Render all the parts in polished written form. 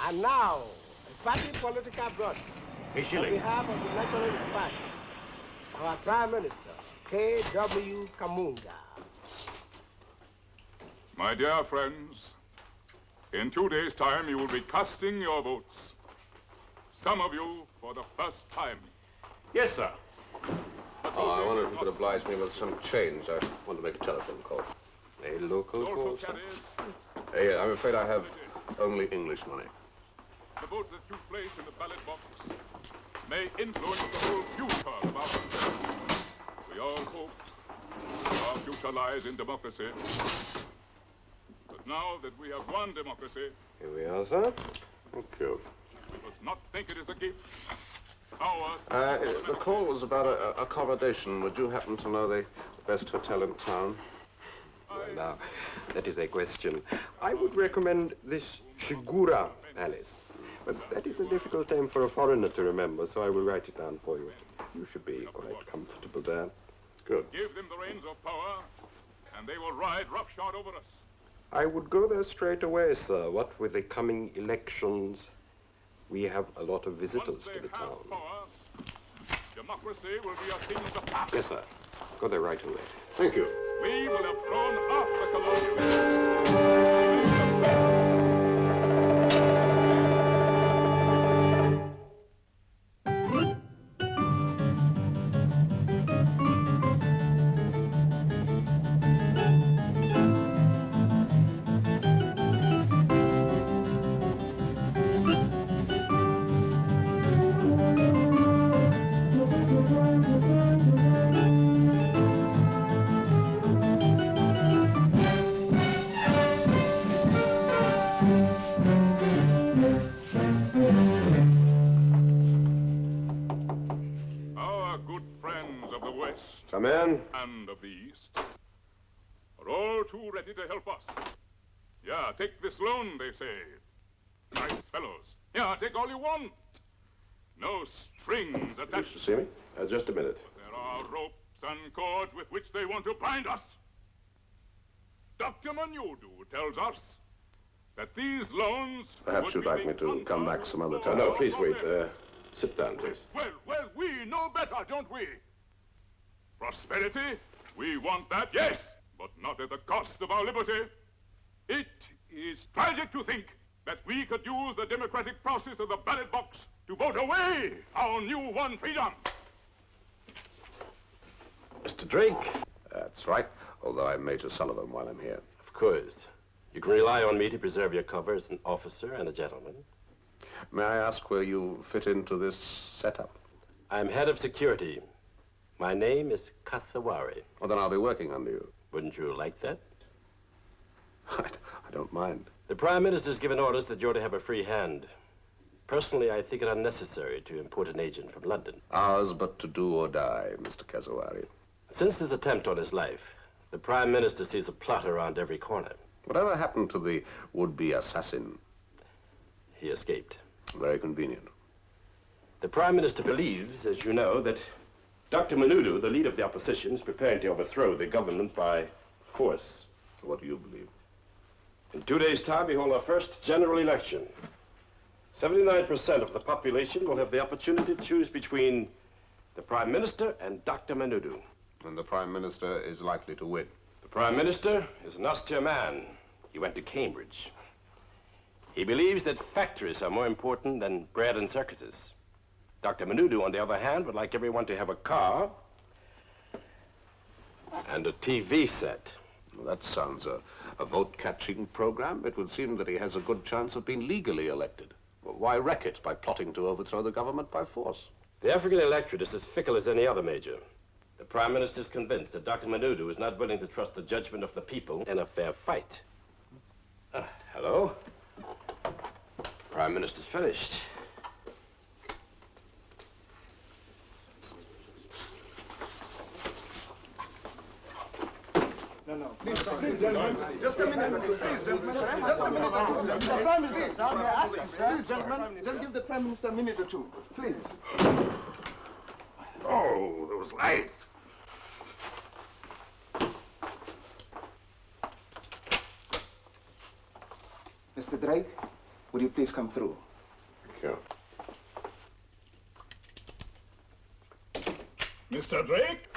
And now, a party political broadcast on behalf of the Nationalist Party, our Prime Minister, K.W.Kamunga. My dear friends, in 2 days' time, you will be casting your votes. Some of you for the first time. Yes, sir. Oh, I wonder if you could oblige me with some change. I want to make a telephone call. A local call, sir? Hey, I'm afraid I have only English money. The vote that took place in the ballot box may influence the whole future of our country. We all hope our future lies in democracy. But now that we have won democracy... Here we are, sir. Thank you. We must not think it is a gift. Ours... The call was about accommodation. Would you happen to know the best hotel in town? Well, now, that is a question. I would recommend this Shigura Palace. But that is a difficult name for a foreigner to remember, so I will write it down for you. You should be quite comfortable there. Good. Give them the reins of power, and they will ride roughshod over us. I would go there straight away, sir. What with the coming elections, we have a lot of visitors to the town. Power, democracy will be a thing of the past. Yes, sir. Go there right away. Thank you. We will have thrown off the colonialists. Come in. And of the East are all too ready to help us. Yeah, take this loan, they say. Nice fellows. Yeah, take all you want. No strings attached. Wish to see me? Just a minute. But there are ropes and cords with which they want to bind us. Dr. Manudu tells us that these loans... Perhaps you'd like me to come back some other time. No, please wait. Sit down, please. Well, we know better, don't we? Prosperity, we want that, yes, but not at the cost of our liberty. It is tragic to think that we could use the democratic process of the ballot box to vote away our new-won freedom. Mr. Drake? That's right, although I'm Major Sullivan while I'm here. Of course. You can rely on me to preserve your cover as an officer and a gentleman. May I ask where you fit into this setup? I'm head of security. My name is Kassawari. Well, then I'll be working under you. Wouldn't you like that? I don't mind. The Prime Minister's given orders that you're to have a free hand. Personally, I think it unnecessary to import an agent from London. Ours but to do or die, Mr. Kassawari. Since this attempt on his life, the Prime Minister sees a plot around every corner. Whatever happened to the would-be assassin? He escaped. Very convenient. The Prime Minister believes, as you know, that Dr. Manudu, the leader of the opposition, is preparing to overthrow the government by force. What do you believe? In 2 days' time, we hold our first general election. 79% of the population will have the opportunity to choose between the Prime Minister and Dr. Manudu. And the Prime Minister is likely to win. The Prime Minister is an austere man. He went to Cambridge. He believes that factories are more important than bread and circuses. Dr. Manudu, on the other hand, would like everyone to have a car and a TV set. Well, that sounds a vote-catching program. It would seem that he has a good chance of being legally elected. Well, why wreck it by plotting to overthrow the government by force? The African electorate is as fickle as any other, Major. The Prime Minister is convinced that Dr. Manudu is not willing to trust the judgment of the people in a fair fight. Hello. Prime Minister's finished. No, please, gentlemen. Just a minute, please, gentlemen. Just a minute. Mr. Prime Minister, sir, may I ask you, sir? Please, gentlemen, just give the Prime Minister a minute or two. Please. Oh, those lights. Mr. Drake, would you please come through? Thank you. Mr. Drake?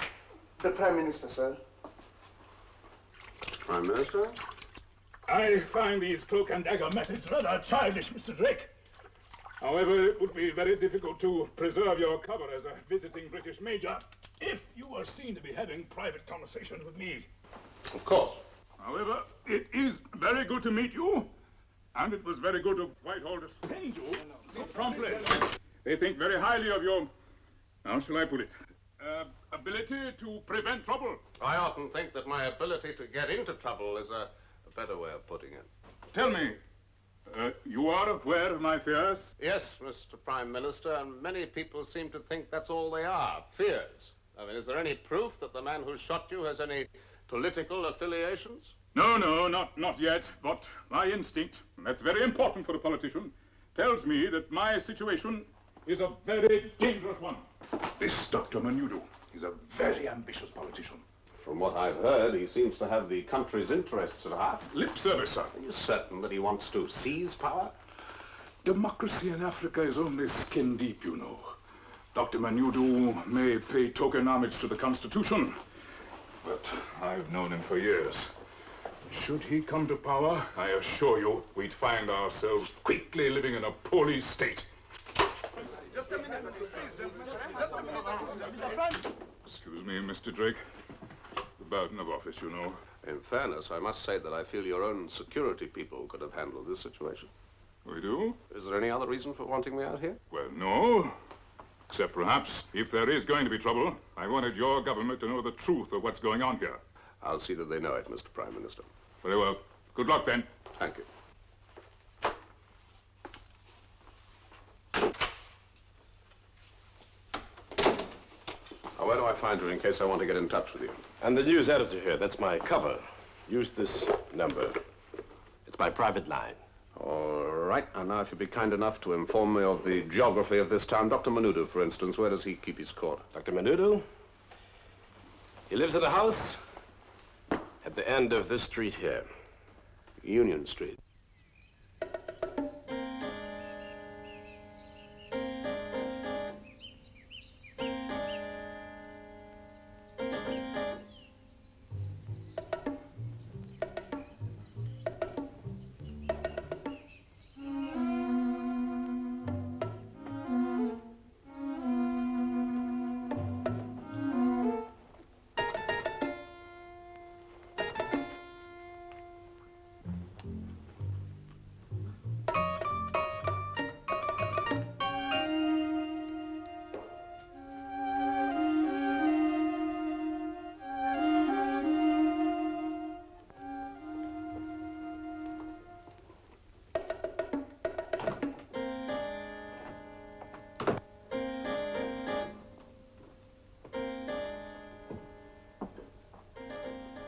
The Prime Minister, sir. Prime Minister? I find these cloak and dagger methods rather childish, Mr. Drake. However, it would be very difficult to preserve your cover as a visiting British major if you were seen to be having private conversations with me. Of course. However, it is very good to meet you, and it was very good of Whitehall to send you so promptly. They think very highly of your, how shall I put it, ability to prevent trouble. I often think that my ability to get into trouble is a better way of putting it. Tell me, you are aware of my fears? Yes, Mr. Prime Minister, and many people seem to think that's all they are, fears. I mean, is there any proof that the man who shot you has any political affiliations? No, not yet, but my instinct, and that's very important for a politician, tells me that my situation is a very dangerous one. This Dr. Manudu is a very ambitious politician. From what I've heard, he seems to have the country's interests at heart. Lip service, sir. Are you certain that he wants to seize power? Democracy in Africa is only skin deep, you know. Dr. Manudu may pay token homage to the Constitution, but I've known him for years. Should he come to power, I assure you, we'd find ourselves quickly living in a police state. Just a minute, please, gentlemen. Just a minute. Excuse me, Mr. Drake. The burden of office, you know. In fairness, I must say that I feel your own security people could have handled this situation. We do? Is there any other reason for wanting me out here? Well, no. Except perhaps, if there is going to be trouble, I wanted your government to know the truth of what's going on here. I'll see that they know it, Mr. Prime Minister. Very well. Good luck, then. Thank you. Now, where do I find you in case I want to get in touch with you? And the news editor here, that's my cover. Use this number. It's my private line. All right. And now, if you'd be kind enough to inform me of the geography of this town. Dr. Manudu, for instance, where does he keep his court? Dr. Manudu? He lives in a house at the end of this street here. Union Street.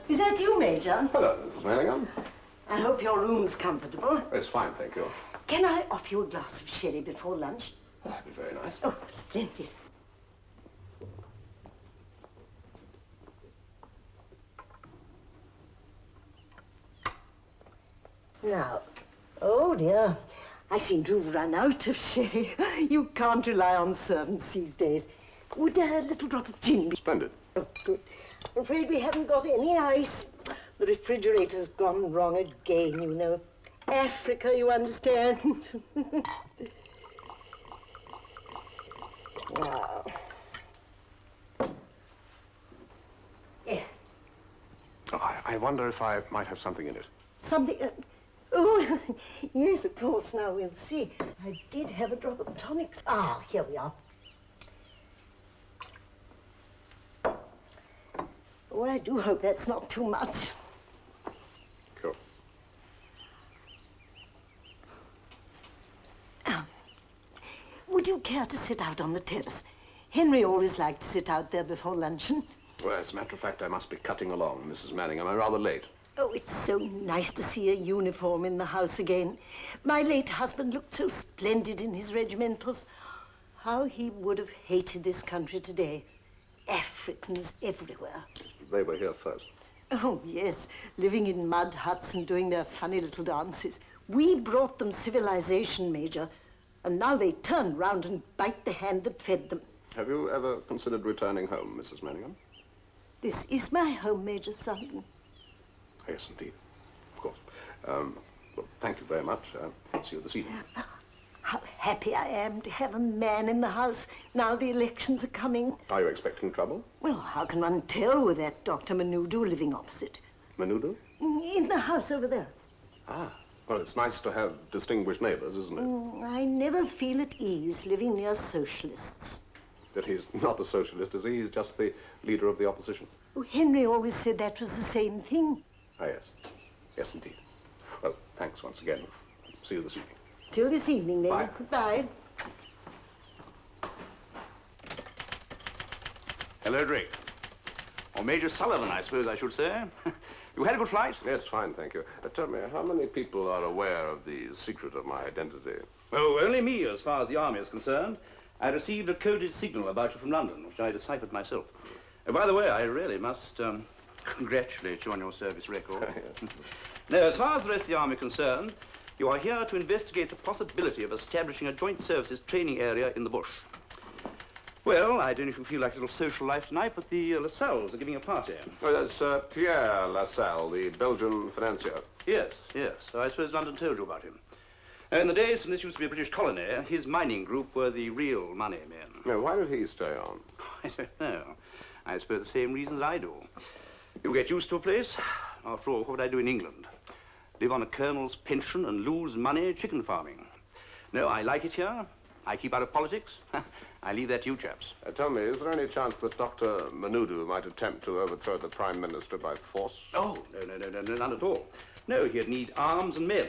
Is that you, Major? Hello, Mrs. Manningham. I hope your room's comfortable. It's fine, thank you. Can I offer you a glass of sherry before lunch? Well, that'd be very nice. Oh, splendid. Now, oh dear, I seem to have run out of sherry. You can't rely on servants these days. Would a little drop of gin be... Splendid. Oh, good. I'm afraid we haven't got any ice. The refrigerator's gone wrong again, you know. Africa, you understand. Now. Yeah. Oh, I wonder if I might have something in it. Something... oh, yes, of course. Now, we'll see. I did have a drop of tonics. Ah, here we are. Oh, I do hope that's not too much. Cool. care to sit out on the terrace? Henry always liked to sit out there before luncheon. Well, as a matter of fact, I must be cutting along, Mrs. Manningham. I'm rather late. Oh, it's so nice to see a uniform in the house again. My late husband looked so splendid in his regimentals. How he would have hated this country today. Africans everywhere. They were here first. Oh, yes, living in mud huts and doing their funny little dances. We brought them civilization, Major, and now they turn round and bite the hand that fed them. Have you ever considered returning home, Mrs. Manningham? This is my home, Major Sullivan. Yes, indeed. Of course. Well, thank you very much. See you this evening. How happy I am to have a man in the house now the elections are coming. Are you expecting trouble? Well, how can one tell with that Dr. Manudu living opposite? Manudu? In the house over there. Ah, well, it's nice to have distinguished neighbors, isn't it? I never feel at ease living near socialists. That he's not a socialist, is he? He's just the leader of the opposition. Oh, Henry always said that was the same thing. Ah, yes. Yes, indeed. Well, thanks once again. See you this evening. Till this evening, then. Bye. Goodbye. Hello, Edric. Or Major Sullivan, I suppose I should say. You had a good flight? Yes, fine, thank you. Tell me, how many people are aware of the secret of my identity? Oh, only me, as far as the army is concerned. I received a coded signal about you from London, which I deciphered myself. By the way, I really must congratulate you on your service record. Now, as far as the rest of the army is concerned, you are here to investigate the possibility of establishing a joint services training area in the bush. Well, I don't know if you feel like a little social life tonight, but the Lasalles are giving a party. Oh, that's Pierre Lasalle, the Belgian financier. Yes, yes. I suppose London told you about him. In the days when this used to be a British colony, his mining group were the real money men. Now, why did he stay on? I don't know. I suppose the same reasons I do. You get used to a place. After all, what would I do in England? Live on a colonel's pension and lose money chicken farming. No, I like it here. I keep out of politics. I leave that to you chaps. Tell me, is there any chance that Dr. Manudu might attempt to overthrow the Prime Minister by force? Oh, no, none at all. No, he'd need arms and men.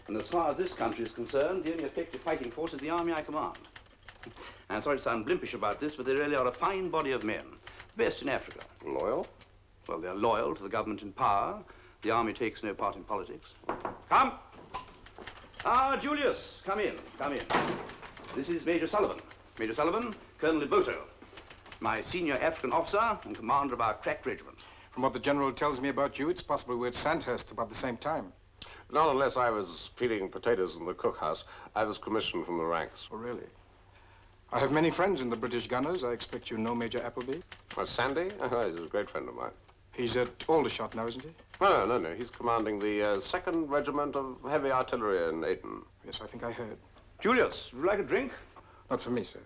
And as far as this country is concerned, the only effective fighting force is the army I command. I'm sorry to sound blimpish about this, but they really are a fine body of men. The best in Africa. Loyal? Well, they're loyal to the government in power. The army takes no part in politics. Come! Ah, Julius, come in. This is Major Sullivan. Major Sullivan, Colonel Nyboto, my senior African officer and commander of our crack regiment. From what the General tells me about you, it's possible we're at Sandhurst about the same time. Not unless I was peeling potatoes in the cookhouse. I was commissioned from the ranks. Oh, really? I have many friends in the British gunners. I expect you know Major Appleby. Sandy? Oh, he's a great friend of mine. He's at Aldershot now, isn't he? Oh, no. He's commanding the 2nd Regiment of Heavy Artillery in Ayton. Yes, I think I heard. Julius, would you like a drink? Not for me, sir.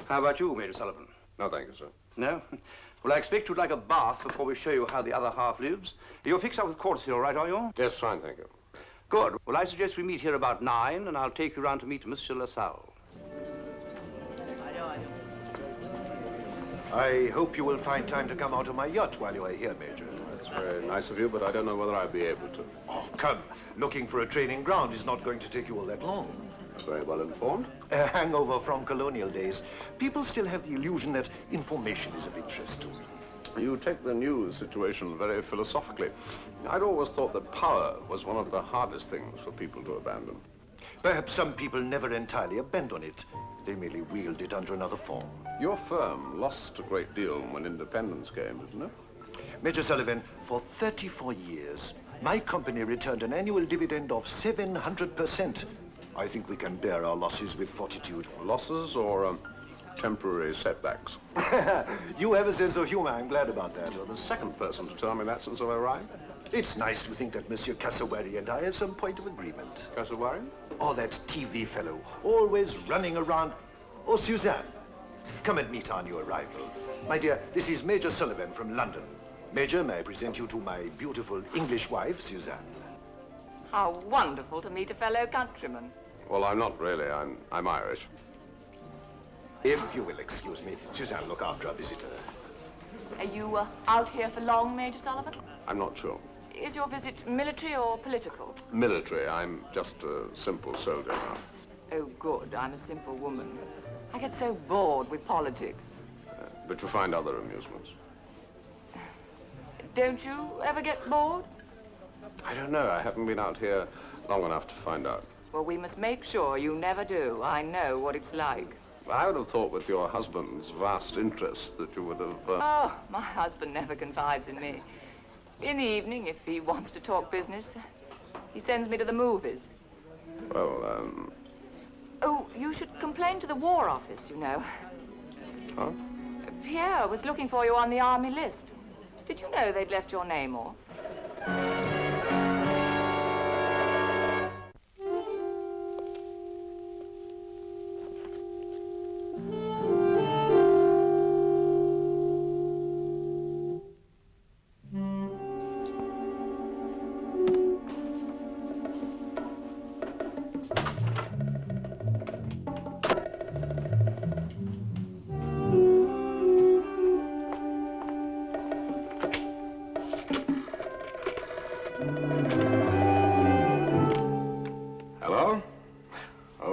How about you, Major Sullivan? No, thank you, sir. No? Well, I expect you'd like a bath before we show you how the other half lives. You're fixed up with quarters here, all right, are you? Yes, fine, thank you. Good. Well, I suggest we meet here about 9, and I'll take you round to meet Monsieur Lasalle. I hope you will find time to come out on my yacht while you are here, Major. That's very nice of you, but I don't know whether I'll be able to. Oh, come. Looking for a training ground is not going to take you all that long. Very well informed. A hangover from colonial days. People still have the illusion that information is of interest to me. You take the news situation very philosophically. I'd always thought that power was one of the hardest things for people to abandon. Perhaps some people never entirely abandon it. They merely wield it under another form. Your firm lost a great deal when independence came, didn't it? Major Sullivan, for 34 years, my company returned an annual dividend of 700%. I think we can bear our losses with fortitude. Losses or temporary setbacks? You have a sense of humor. I'm glad about that. You're the second person to tell me that since I've arrived. It's nice to think that Monsieur Kassawari and I have some point of agreement. Kassawari? Oh, that TV fellow, always running around. Oh, Suzanne, come and meet our new arrival. My dear, this is Major Sullivan from London. Major, may I present you to my beautiful English wife, Suzanne. How wonderful to meet a fellow countryman. Well, I'm not really. I'm Irish. If you will excuse me, Suzanne, look after our visitor. Are you out here for long, Major Sullivan? I'm not sure. Is your visit military or political? Military. I'm just a simple soldier now. Oh, good. I'm a simple woman. I get so bored with politics. But you find other amusements. Don't you ever get bored? I don't know. I haven't been out here long enough to find out. Well, we must make sure you never do. I know what it's like. I would have thought with your husband's vast interest that you would have... Oh, my husband never confides in me. In the evening, if he wants to talk business, he sends me to the movies. Well, Oh, you should complain to the War Office, you know. Huh? Pierre was looking for you on the army list. Did you know they'd left your name off?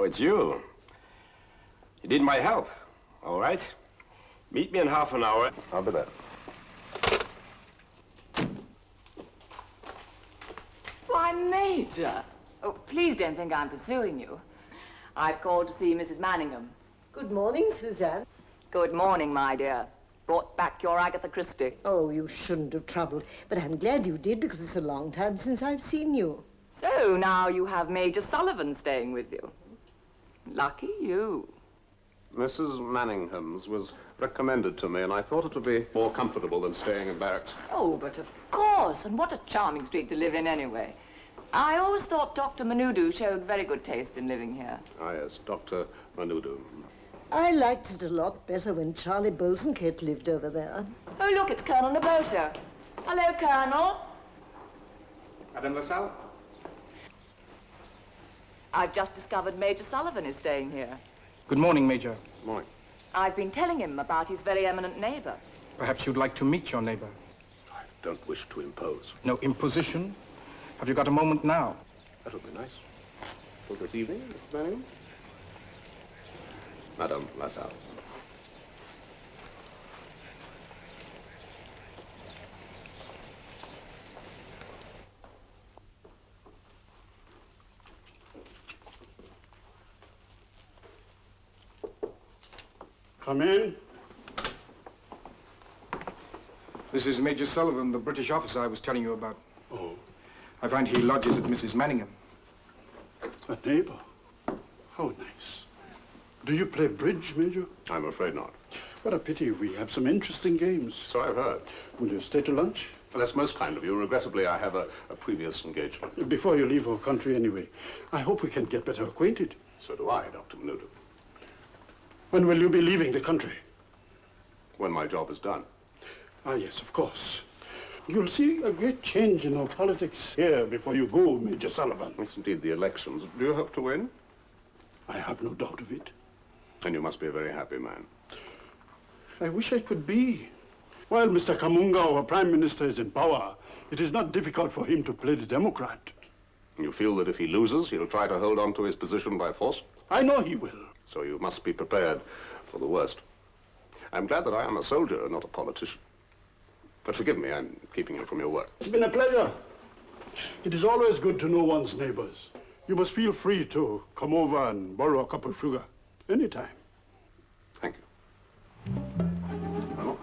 It's you. You need my help. All right. Meet me in half an hour. I'll be there. Why, Major. Oh, please don't think I'm pursuing you. I've called to see Mrs. Manningham. Good morning, Suzanne. Good morning, my dear. Brought back your Agatha Christie. Oh, you shouldn't have troubled. But I'm glad you did, because it's a long time since I've seen you. So now you have Major Sullivan staying with you. Lucky you. Mrs. Manningham's was recommended to me, and I thought it would be more comfortable than staying in barracks. Oh, but of course. And what a charming street to live in anyway. I always thought Dr. Manudu showed very good taste in living here. Ah, yes, Dr. Manudu. I liked it a lot better when Charlie Bosanquet lived over there. Oh, look, it's Colonel Nyboto. Hello, Colonel. Madame Lasalle? I've just discovered Major Sullivan is staying here. Good morning, Major. Morning. I've been telling him about his very eminent neighbor. Perhaps you'd like to meet your neighbor. I don't wish to impose. No imposition? Have you got a moment now? That would be nice. For this evening, Mr. Manningham? Madame Lasalle. Come in. This is Major Sullivan, the British officer I was telling you about. Oh, I find he lodges at Mrs. Manningham. a neighbor. How nice. Do you play bridge, Major? I'm afraid not. What a pity. We have some interesting games. So I've heard. Will you stay to lunch? Well, that's most kind of you. Regrettably, I have a previous engagement. Before you leave our country anyway, I hope we can get better acquainted. So do I, Dr. Manudu. When will you be leaving the country? When my job is done. Ah, yes, of course. You'll see a great change in our politics here before you go, Major Sullivan. It's indeed the elections. Do you hope to win? I have no doubt of it. And you must be a very happy man. I wish I could be. While Mr. Kamunga, our Prime Minister, is in power, it is not difficult for him to play the Democrat. You feel that if he loses, he'll try to hold on to his position by force? I know he will. So you must be prepared for the worst. I'm glad that I am a soldier and not a politician. But forgive me, I'm keeping you from your work. It's been a pleasure. It is always good to know one's neighbors. You must feel free to come over and borrow a cup of sugar anytime. Thank you. Hello?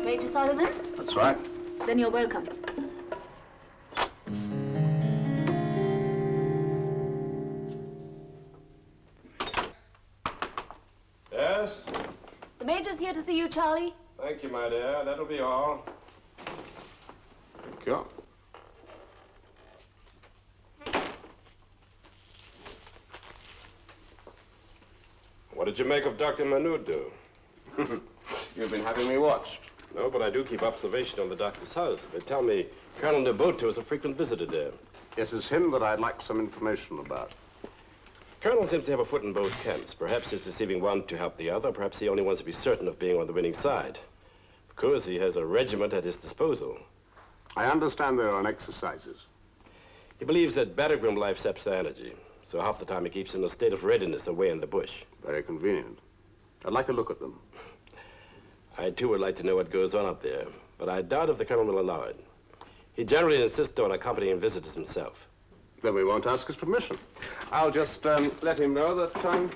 Major Sullivan? That's right. Then you're welcome. Yes? The Major's here to see you, Charlie. Thank you, my dear. That'll be all. Thank you. What did you make of Dr. Manudu? You've been having me watched. No, but I do keep observation on the doctor's house. They tell me Colonel Nyboto is a frequent visitor there. Yes, it's him that I'd like some information about. Colonel seems to have a foot in both camps. Perhaps he's deceiving one to help the other. Perhaps he only wants to be certain of being on the winning side. Of course, he has a regiment at his disposal. I understand they're on exercises. He believes that battleground life saps their energy. So half the time he keeps in a state of readiness away in the bush. Very convenient. I'd like a look at them. I, too, would like to know what goes on up there. But I doubt if the colonel will allow it. He generally insists on accompanying visitors himself. Then we won't ask his permission. I'll just let him know that I'm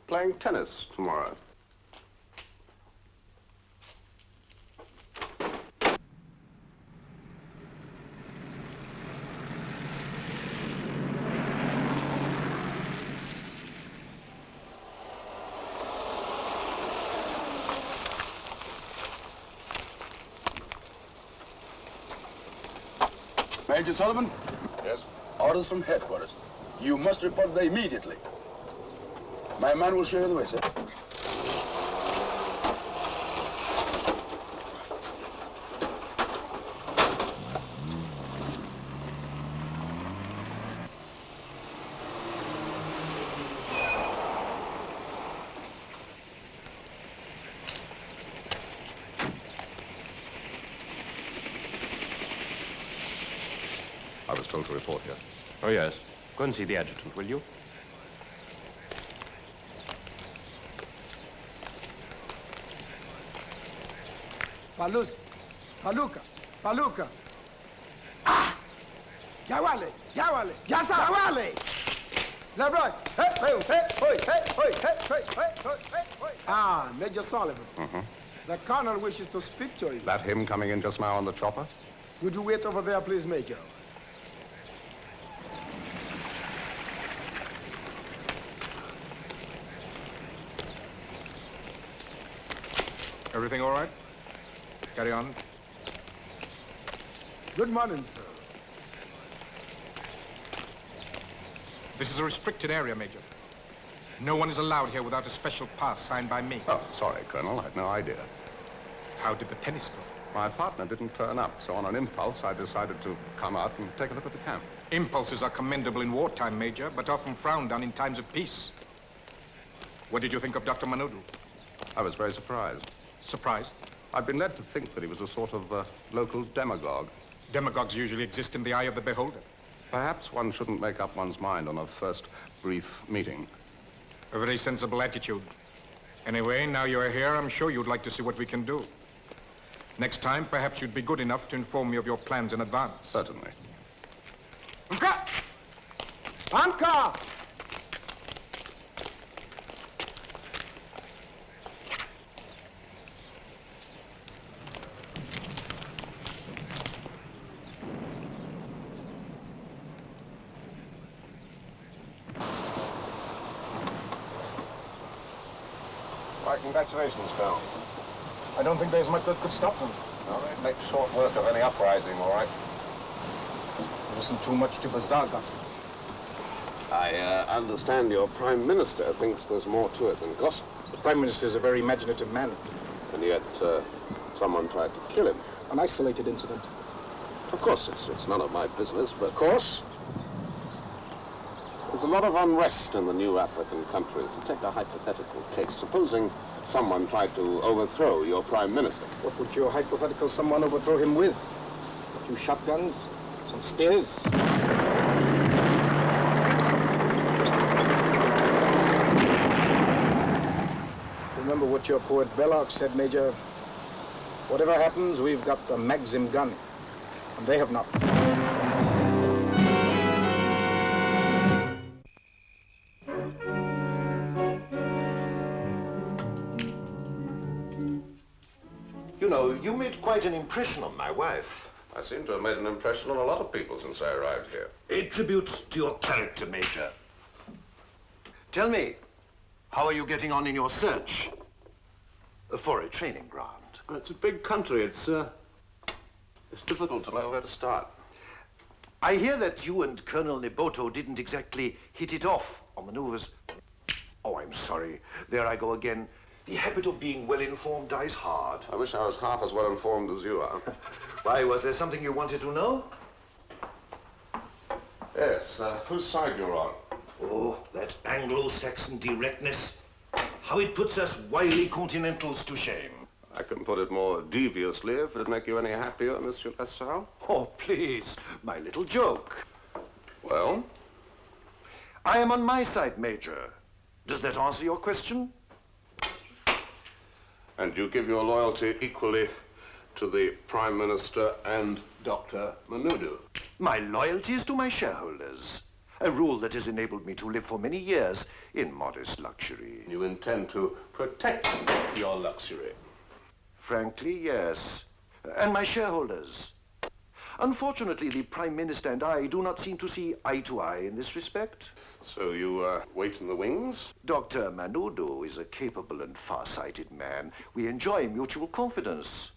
playing tennis tomorrow. Major Sullivan? Yes? Orders from headquarters. You must report there immediately. My man will show you the way, sir. I was told to report here. Oh, yes. Go and see the adjutant, will you? Paluca. Ah! Jawale! Lebron! Hey! Ah, Major Sullivan. The colonel wishes to speak to you. That him coming in just now on the chopper? Would you wait over there, please, Major? Everything all right? Carry on. Good morning, sir. This is a restricted area, Major. No one is allowed here without a special pass signed by me. Oh, sorry, Colonel. I had no idea. How did the tennis go? My partner didn't turn up, so on an impulse, I decided to come out and take a look at the camp. Impulses are commendable in wartime, Major, but often frowned on in times of peace. What did you think of Dr. Manudu? I was very surprised. Surprised? I'd been led to think that he was a sort of local demagogue. Demagogues usually exist in the eye of the beholder. Perhaps one shouldn't make up one's mind on a first brief meeting. A very sensible attitude. Anyway, now you're here, I'm sure you'd like to see what we can do. Next time, perhaps you'd be good enough to inform me of your plans in advance. Certainly. Anka! My congratulations, Colonel. I don't think there's much that could stop them. No, they'd make short work of any uprising, all right. Listen too much to bazaar gossip. I understand your Prime Minister thinks there's more to it than gossip. The Prime Minister is a very imaginative man. And yet, someone tried to kill him. An isolated incident. Of course, it's none of my business, but of course, there's a lot of unrest in the new African countries. Take a hypothetical case. Supposing someone tried to overthrow your Prime Minister. What would your hypothetical someone overthrow him with? A few shotguns? Some spears? Remember what your poet Belloc said, Major. Whatever happens, we've got the Maxim gun. And they have not. You know, you made quite an impression on my wife. I seem to have made an impression on a lot of people since I arrived here. A tribute to your character, Major. Tell me, how are you getting on in your search for a training ground? Well, it's a big country. It's difficult to know where to start. I hear that you and Colonel Nyboto didn't exactly hit it off on maneuvers. Oh, I'm sorry. There I go again. The habit of being well-informed dies hard. I wish I was half as well-informed as you are. Why, was there something you wanted to know? Yes, whose side you're on? Oh, that Anglo-Saxon directness. How it puts us wily continentals to shame. I can put it more deviously if it'd make you any happier, Monsieur Lasalle. Oh, please, my little joke. Well? I am on my side, Major. Does that answer your question? And you give your loyalty equally to the Prime Minister and Dr. Manudu? My loyalty is to my shareholders. A rule that has enabled me to live for many years in modest luxury. You intend to protect your luxury? Frankly, yes. And my shareholders. Unfortunately, the Prime Minister and I do not seem to see eye to eye in this respect. So you wait in the wings? Dr. Manudu is a capable and far-sighted man. We enjoy mutual confidence.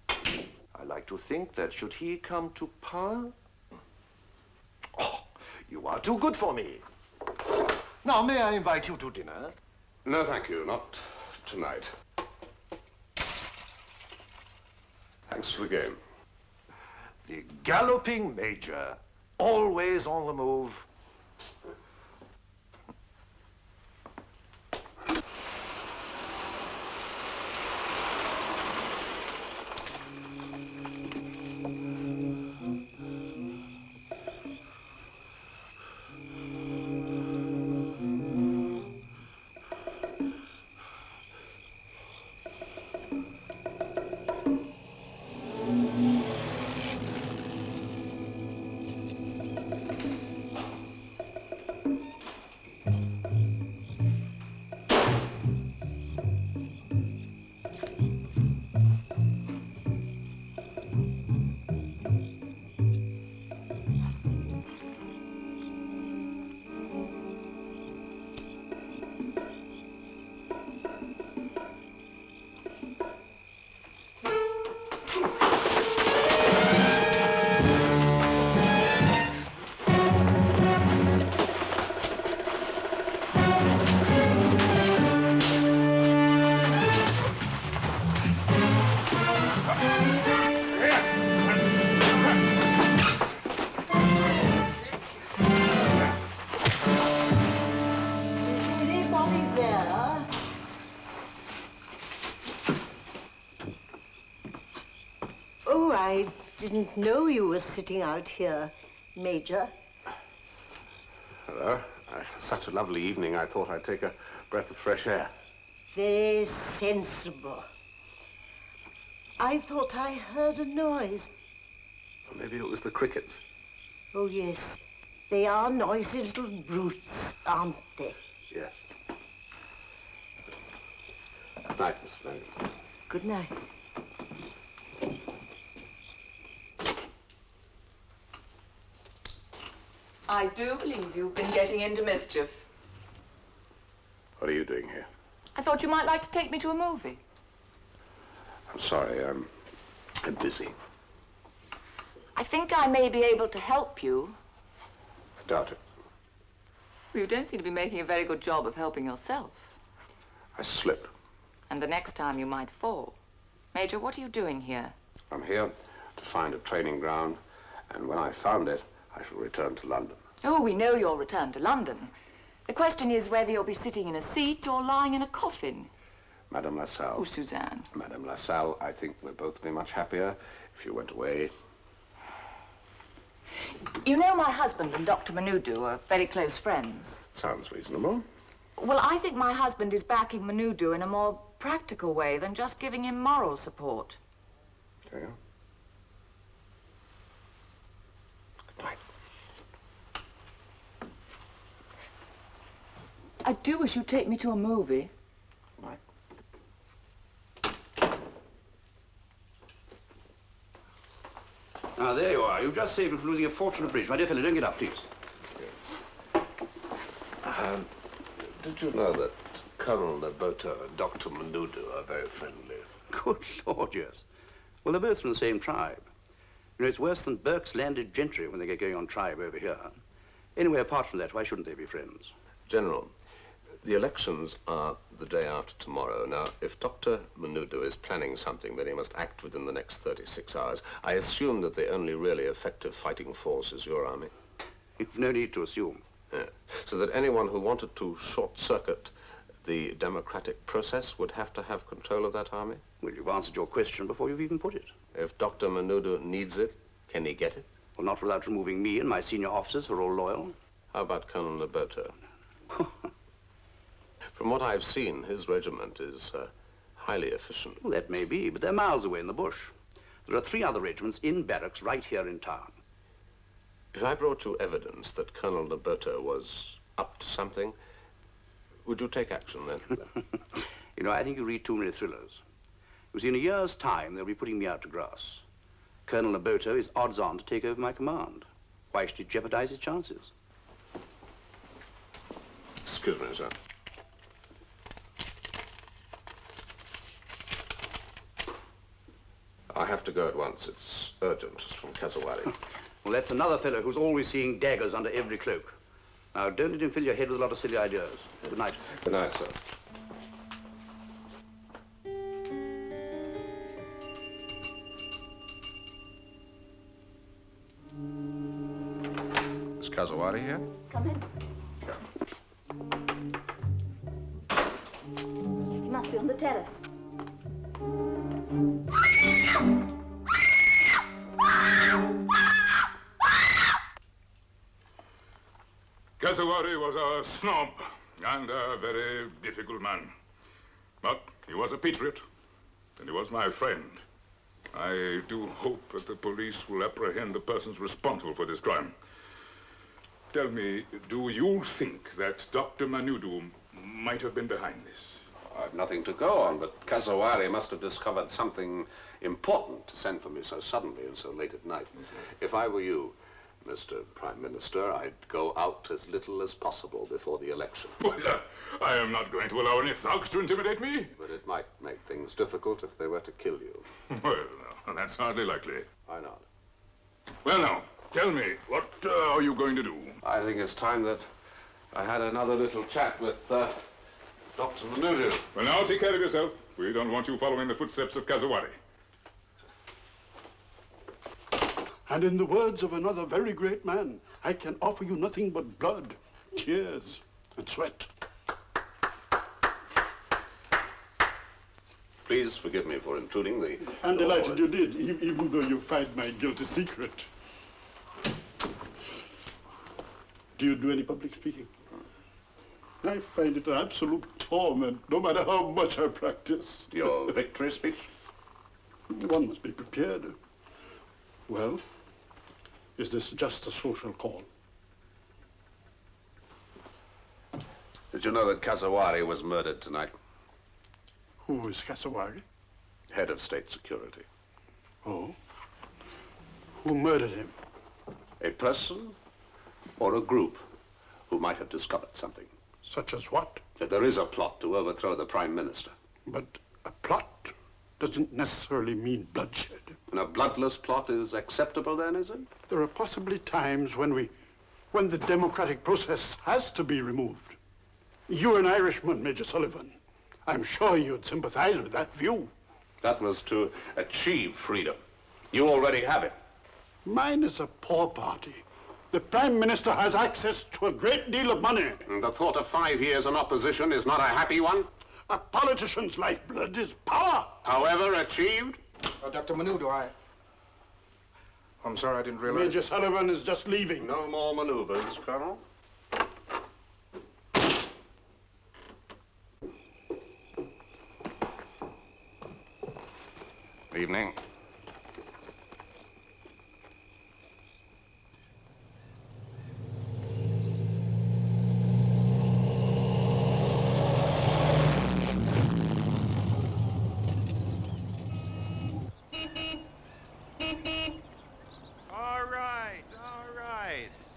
I like to think that should he come to power... Oh, you are too good for me. Now, may I invite you to dinner? No, thank you. Not tonight. Thanks for the game. The Galloping Major, always on the move. I didn't know you were sitting out here, Major. Hello. Such a lovely evening, I thought I'd take a breath of fresh air. Very sensible. I thought I heard a noise. Well, maybe it was the crickets. Oh, yes. They are noisy little brutes, aren't they? Yes. Good night, Miss Manningham. Good night. I do believe you've been getting into mischief. What are you doing here? I thought you might like to take me to a movie. I'm sorry, I'm busy. I think I may be able to help you. I doubt it. Well, you don't seem to be making a very good job of helping yourself. I slipped. And the next time you might fall. Major, what are you doing here? I'm here to find a training ground, and when I found it, I shall return to London. Oh, we know you'll return to London. The question is whether you'll be sitting in a seat or lying in a coffin. Madame Lasalle. Oh, Suzanne. Madame Lasalle, I think we'll both be much happier if you went away. You know my husband and Dr. Manudu are very close friends. Sounds reasonable. Well, I think my husband is backing Manudu in a more practical way than just giving him moral support. Do you? Good night. I do wish you'd take me to a movie. Right. Ah, there you are. You've just saved me from losing a fortune at bridge. My dear fellow, don't get up, please. Did you know that Colonel Nyboto and Dr. Manudu are very friendly? Good Lord, yes. Well, they're both from the same tribe. You know, it's worse than Burke's landed gentry when they get going on tribe over here. Anyway, apart from that, why shouldn't they be friends? General, the elections are the day after tomorrow. Now, if Dr. Manudu is planning something, then he must act within the next 36 hours. I assume that the only really effective fighting force is your army. You've no need to assume. So that anyone who wanted to short-circuit the democratic process would have to have control of that army? Well, you've answered your question before you've even put it. If Dr. Manudu needs it, can he get it? Well, not without removing me and my senior officers who are all loyal. How about Colonel Nyboto? From what I've seen, his regiment is highly efficient. Well, that may be, but they're miles away in the bush. There are 3 other regiments in barracks right here in town. If I brought you evidence that Colonel Nyboto was up to something, would you take action then? You know, I think you read too many thrillers. You see, in a year's time, they'll be putting me out to grass. Colonel Nyboto is odds on to take over my command. Why should he jeopardize his chances? Excuse me, sir. I have to go at once. It's urgent. It's from Kassawari. Well, that's another fellow who's always seeing daggers under every cloak. Now, don't let him fill your head with a lot of silly ideas. Good night. Good night, sir. Is Kassawari here? Come in. He must be on the terrace. Kassawari was a snob and a very difficult man. But he was a patriot, and he was my friend. I do hope that the police will apprehend the persons responsible for this crime. Tell me, do you think that Dr. Manudu might have been behind this? I've nothing to go on, but Kassawari must have discovered something important to send for me so suddenly and so late at night. If I were you, Mr. Prime Minister, I'd go out as little as possible before the election. Well, I am not going to allow any thugs to intimidate me. But it might make things difficult if they were to kill you. Well, no, that's hardly likely. Why not? Well, now, tell me, what are you going to do? I think it's time that I had another little chat with Dr. Manudu. Well, now, take care of yourself. We don't want you following the footsteps of Kassawari. And in the words of another very great man, I can offer you nothing but blood, tears, and sweat. Please forgive me for intruding the... I'm delighted you did, even though you find my guilty secret. Do you do any public speaking? I find it an absolute torment, no matter how much I practice. Your victory speech? One must be prepared. Well, is this just a social call? Did you know that Kassawari was murdered tonight? Who is Kassawari? Head of State Security. Oh? Who murdered him? A person or a group who might have discovered something. Such as what? That there is a plot to overthrow the Prime Minister. But a plot doesn't necessarily mean bloodshed. And a bloodless plot is acceptable then, is it? There are possibly times when the democratic process has to be removed. You're an Irishman, Major Sullivan. I'm sure you'd sympathize with that view. That was to achieve freedom. You already have it. Mine is a poor party. The Prime Minister has access to a great deal of money. And the thought of 5 years in opposition is not a happy one? A politician's lifeblood is power. However achieved? Dr. Manudu, I'm sorry I didn't realize... Major Sullivan is just leaving. No more maneuvers, Colonel. Evening.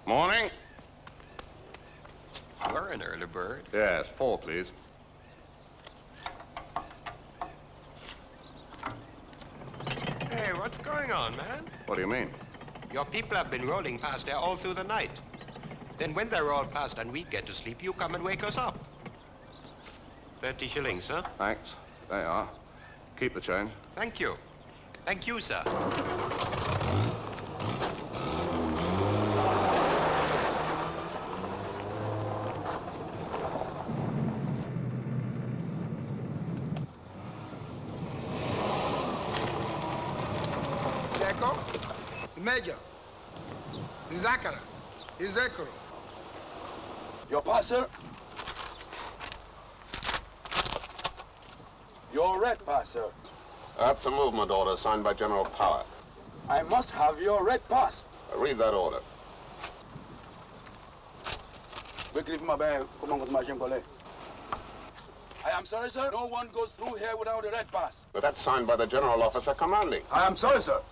Morning. You're an early bird. Yes, 4, please. Hey, what's going on, man? What do you mean? Your people have been rolling past there all through the night. Then when they're all past and we get to sleep, you come and wake us up. 30 shillings, sir. Thanks. There you are. Keep the change. Thank you. Thank you, sir. N.C.O, the Major, the Zakara, the Reckord. Your pass, sir? Your red pass, sir. That's a movement order signed by General Power. I must have your red pass. Read that order. I am sorry, sir. No one goes through here without a red pass. But that's signed by the general officer commanding. I am sorry, sir.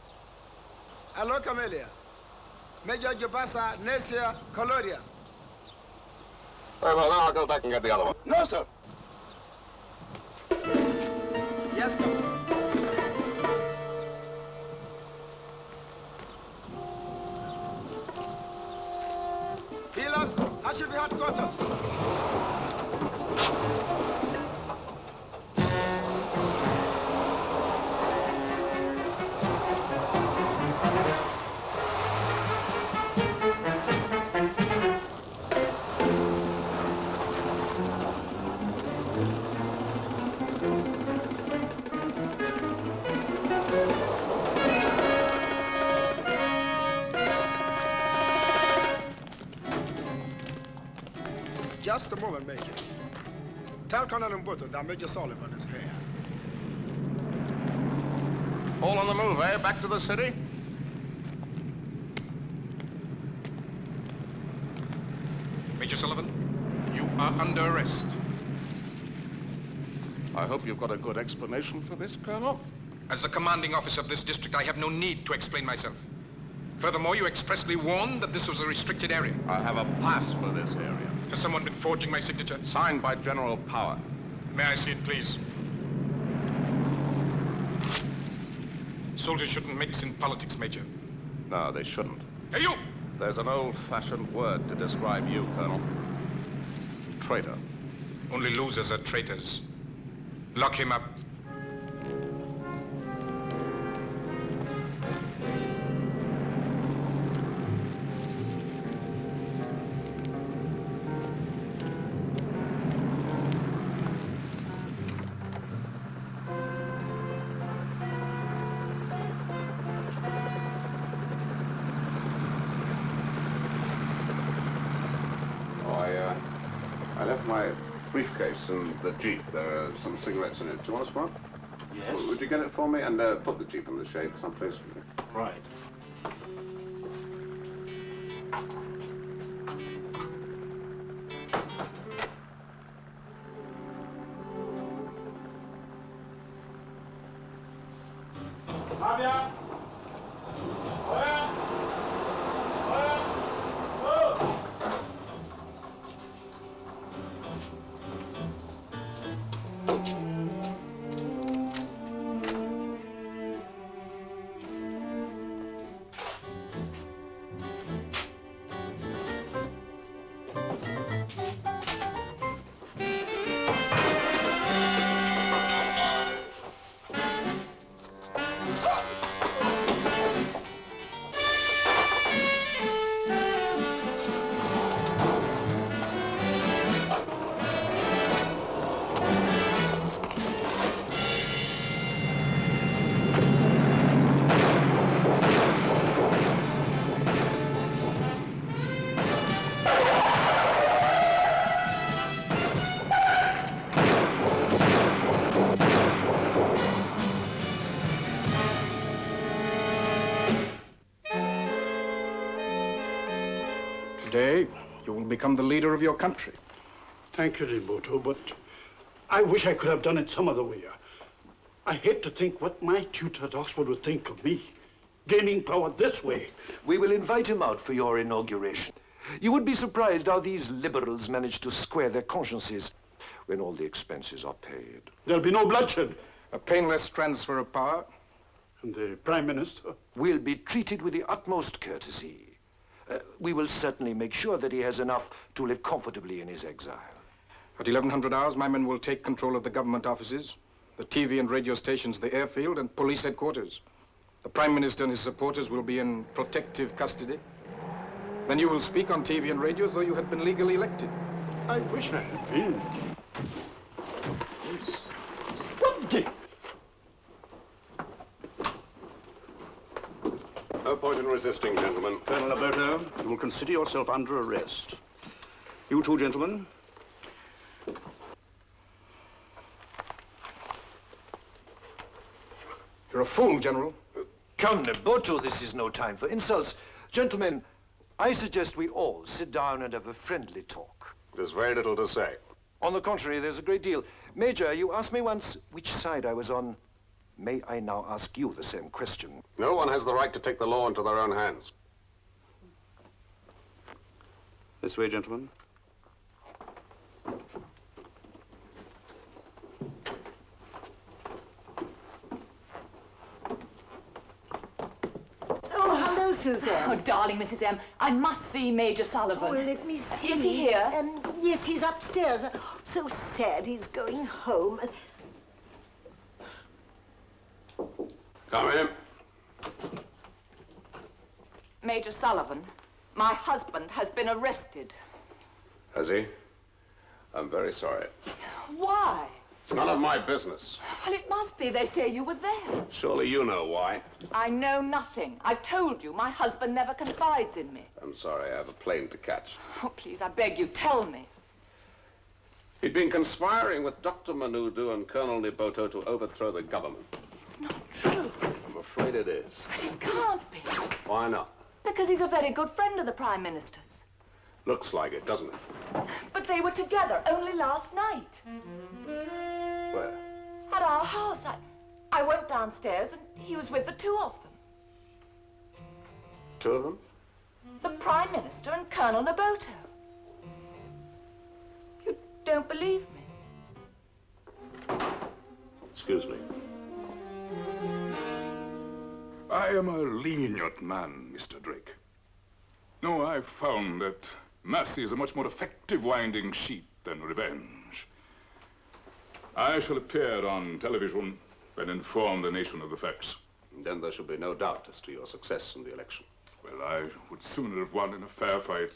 Hello, Camellia. Major Jabasa, Nesia, Coloria. Very well, now I'll go back and get the other one. No, sir. Yes, Captain. Healers, Hashivi headquarters. Just a moment, Major. Tell Colonel Nyboto that Major Sullivan is here. All on the move, eh? Back to the city? Major Sullivan, you are under arrest. I hope you've got a good explanation for this, Colonel. As the commanding officer of this district, I have no need to explain myself. Furthermore, you expressly warned that this was a restricted area. I have a pass for this area. Has someone been forging my signature? Signed by General Power. May I see it, please? Soldiers shouldn't mix in politics, Major. No, they shouldn't. Hey, you! There's an old-fashioned word to describe you, Colonel. Traitor. Only losers are traitors. Lock him up. I left my briefcase in the Jeep. There are some cigarettes in it. Do you want a smoke? Yes. Would you get it for me and put the Jeep in the shade someplace? Right. Today, you will become the leader of your country. Thank you, Nyboto, but I wish I could have done it some other way. I hate to think what my tutor at Oxford would think of me, gaining power this way. We will invite him out for your inauguration. You would be surprised how these liberals manage to square their consciences when all the expenses are paid. There'll be no bloodshed. A painless transfer of power. And the Prime Minister? Will be treated with the utmost courtesy. We will certainly make sure that he has enough to live comfortably in his exile. At 1100 hours, my men will take control of the government offices, the TV and radio stations, the airfield, and police headquarters. The Prime Minister and his supporters will be in protective custody. Then you will speak on TV and radio as though you had been legally elected. I wish I had been. What the... been resisting, gentlemen. Colonel Nyboto, you will consider yourself under arrest. You two gentlemen. You're a fool, General. Come, Nyboto, this is no time for insults. Gentlemen, I suggest we all sit down and have a friendly talk. There's very little to say. On the contrary, there's a great deal. Major, you asked me once which side I was on. May I now ask you the same question? No one has the right to take the law into their own hands. This way, gentlemen. Oh, hello, Suzanne. Oh, darling Mrs. M, I must see Major Sullivan. Oh, let me see. Is he here? Yes, he's upstairs. So sad he's going home. Come in. Major Sullivan, my husband has been arrested. Has he? I'm very sorry. Why? It's none of my business. Well, it must be. They say you were there. Surely you know why. I know nothing. I've told you, my husband never confides in me. I'm sorry, I have a plane to catch. Oh, please, I beg you, tell me. He'd been conspiring with Dr. Manudu and Colonel Nyboto to overthrow the government. It's not true. I'm afraid it is. But it can't be. Why not? Because he's a very good friend of the Prime Minister's. Looks like it, doesn't it? But they were together only last night. Where? At our house. I went downstairs and he was with the two of them. Two of them? The Prime Minister and Colonel Nyboto. You don't believe me? Excuse me. I am a lenient man, Mr. Drake. No, I've found that mercy is a much more effective winding sheet than revenge. I shall appear on television and inform the nation of the facts. Then there should be no doubt as to your success in the election. Well, I would sooner have won in a fair fight.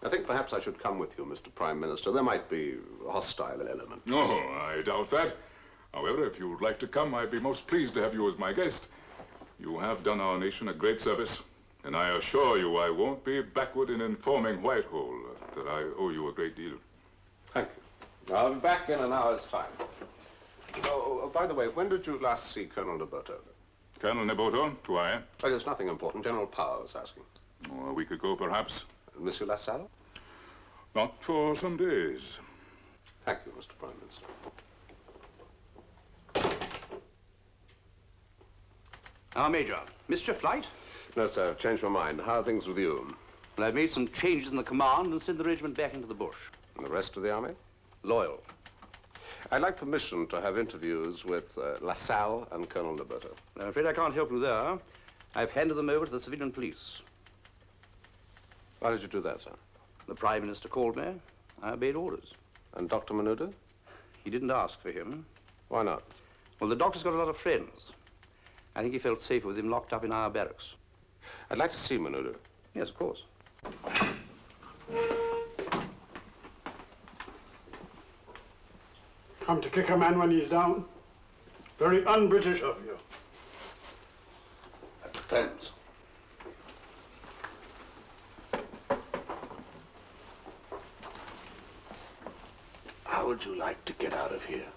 I think perhaps I should come with you, Mr. Prime Minister. There might be a hostile element. No, I doubt that. However, if you would like to come, I'd be most pleased to have you as my guest. You have done our nation a great service, and I assure you I won't be backward in informing Whitehall that I owe you a great deal. Thank you. I'll be back in an hour's time. Oh, by the way, when did you last see Colonel Nyboto? Colonel Nyboto, to I? Oh, there's nothing important. General Power was asking. Oh, a week ago, perhaps. Monsieur Lasalle? Not for some days. Thank you, Mr. Prime Minister. Major, missed your flight? No, sir. I've changed my mind. How are things with you? Well, I've made some changes in the command and sent the regiment back into the bush. And the rest of the army? Loyal. I'd like permission to have interviews with Lasalle and Colonel Nyboto. I'm afraid I can't help you there. I've handed them over to the civilian police. Why did you do that, sir? The Prime Minister called me. I obeyed orders. And Dr. Manudu? He didn't ask for him. Why not? Well, the doctor's got a lot of friends. I think he felt safer with him locked up in our barracks. I'd like to see Manudu. Yes, of course. Come to kick a man when he's down? Very un-British of you. That depends. How would you like to get out of here?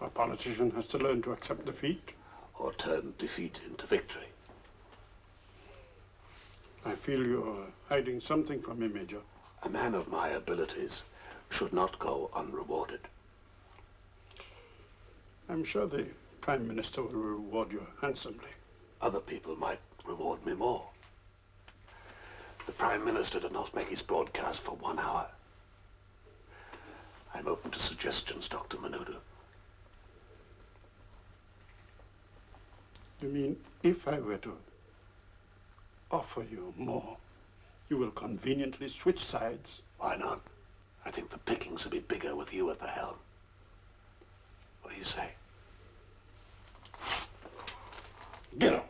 A politician has to learn to accept defeat. Or turn defeat into victory. I feel you're hiding something from me, Major. A man of my abilities should not go unrewarded. I'm sure the Prime Minister will reward you handsomely. Other people might reward me more. The Prime Minister did not make his broadcast for 1 hour. I'm open to suggestions, Dr. Manudu. You mean if I were to offer you more, you will conveniently switch sides? Why not? I think the pickings will be bigger with you at the helm. What do you say? Get out.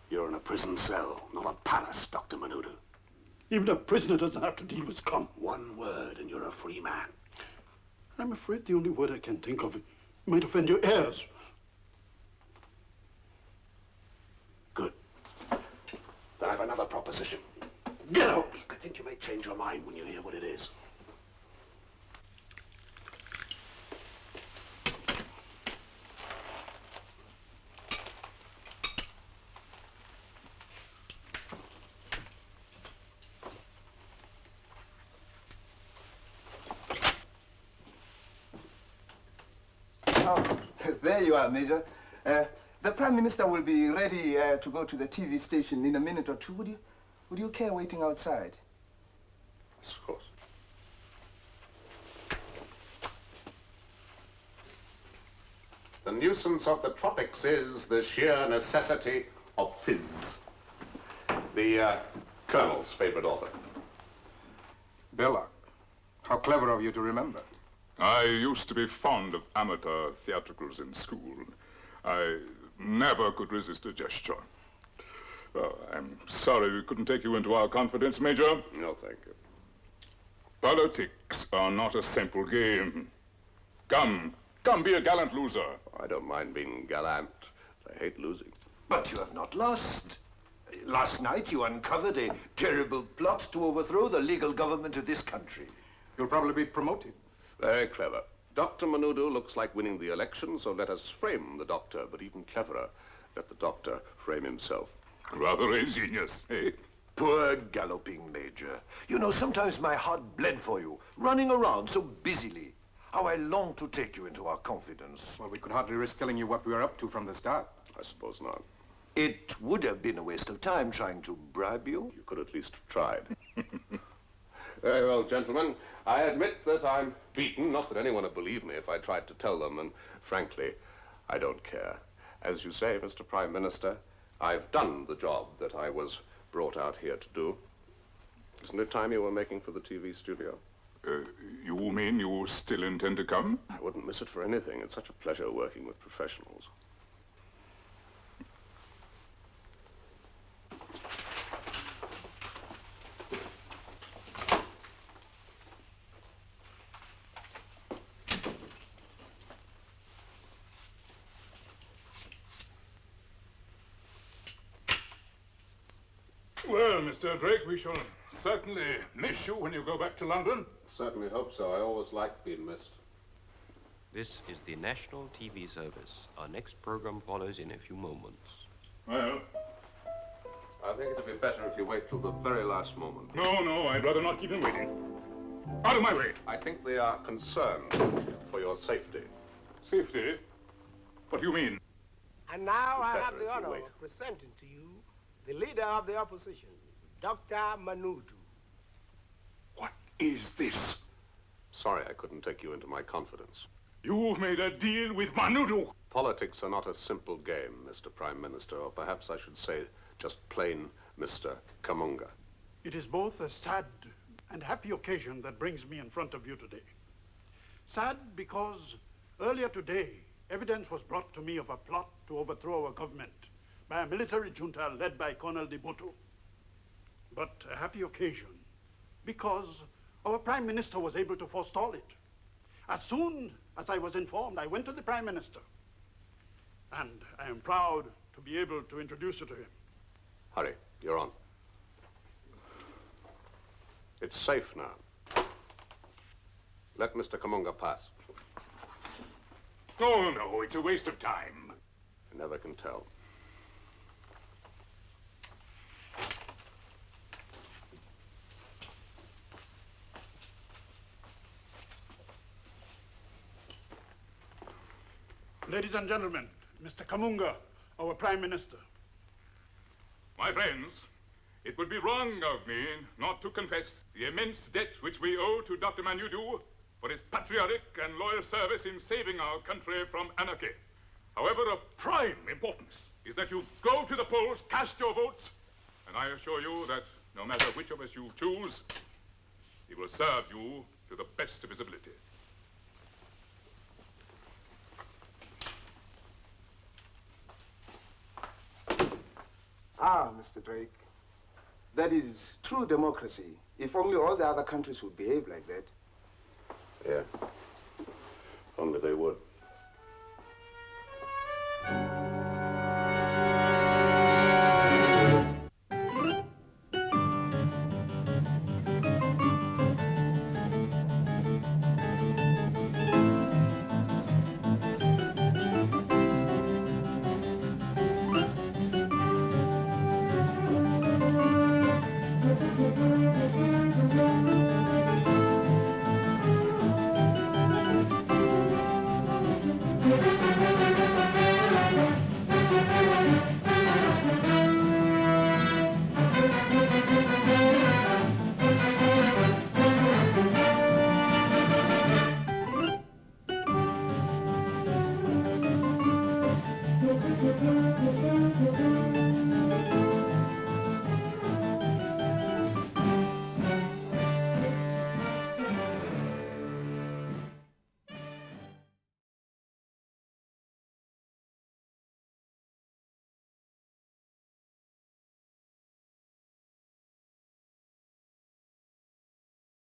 You're in a prison cell, not a palace, Dr. Manudu. Even a prisoner doesn't have to deal with scum. One word and you're a free man. I'm afraid the only word I can think of might offend your heirs. another proposition. Get out! I think you may change your mind when you hear what it is. Oh, there you are, Major. The Prime Minister will be ready to go to the TV station in a minute or two. Would you care waiting outside? Yes, of course. The nuisance of the tropics is the sheer necessity of fizz. The Colonel's favorite author. Bella, how clever of you to remember. I used to be fond of amateur theatricals in school. I never could resist a gesture. Well, I'm sorry we couldn't take you into our confidence, Major. No, thank you. Politics are not a simple game. Come, be a gallant loser. I don't mind being gallant. I hate losing. But you have not lost. Last night you uncovered a terrible plot to overthrow the legal government of this country. You'll probably be promoted. Very clever. Dr. Manudu looks like winning the election, so let us frame the doctor. But even cleverer, let the doctor frame himself. Rather ingenious, eh? Poor Galloping Major. You know, sometimes my heart bled for you, running around so busily. How I long to take you into our confidence. Well, we could hardly risk telling you what we were up to from the start. I suppose not. It would have been a waste of time trying to bribe you. You could at least have tried. Very well, gentlemen. I admit that I'm beaten. Not that anyone would believe me if I tried to tell them, and frankly, I don't care. As you say, Mr. Prime Minister, I've done the job that I was brought out here to do. Isn't it time you were making for the TV studio? You mean you still intend to come? I wouldn't miss it for anything. It's such a pleasure working with professionals. Well, Mr. Drake, we shall certainly miss you when you go back to London. Certainly hope so. I always like being missed. This is the National TV Service. Our next program follows in a few moments. Well, I think it'd be better if you wait till the very last moment. No, I'd rather not keep him waiting. Out of my way. I think they are concerned for your safety. Safety? What do you mean? And now I Better have the if you honor wait. of presenting to you the leader of the opposition, Dr. Manudu. What is this? Sorry I couldn't take you into my confidence. You've made a deal with Manudu. Politics are not a simple game, Mr. Prime Minister, or perhaps I should say just plain Mr. Kamunga. It is both a sad and happy occasion that brings me in front of you today. Sad because earlier today, evidence was brought to me of a plot to overthrow our government by a military junta led by Colonel Nyboto. But a happy occasion because our Prime Minister was able to forestall it. As soon as I was informed, I went to the Prime Minister. And I am proud to be able to introduce you to him. Hurry, you're on. It's safe now. Let Mr. Kamunga pass. Oh, no, it's a waste of time. You never can tell. Ladies and gentlemen, Mr. Kamunga, our Prime Minister. My friends, it would be wrong of me not to confess the immense debt which we owe to Dr. Manudu for his patriotic and loyal service in saving our country from anarchy. However, of prime importance is that you go to the polls, cast your votes, and I assure you that no matter which of us you choose, he will serve you to the best of his ability. Ah, Mr. Drake, that is true democracy. If only all the other countries would behave like that. Yeah. Only they would.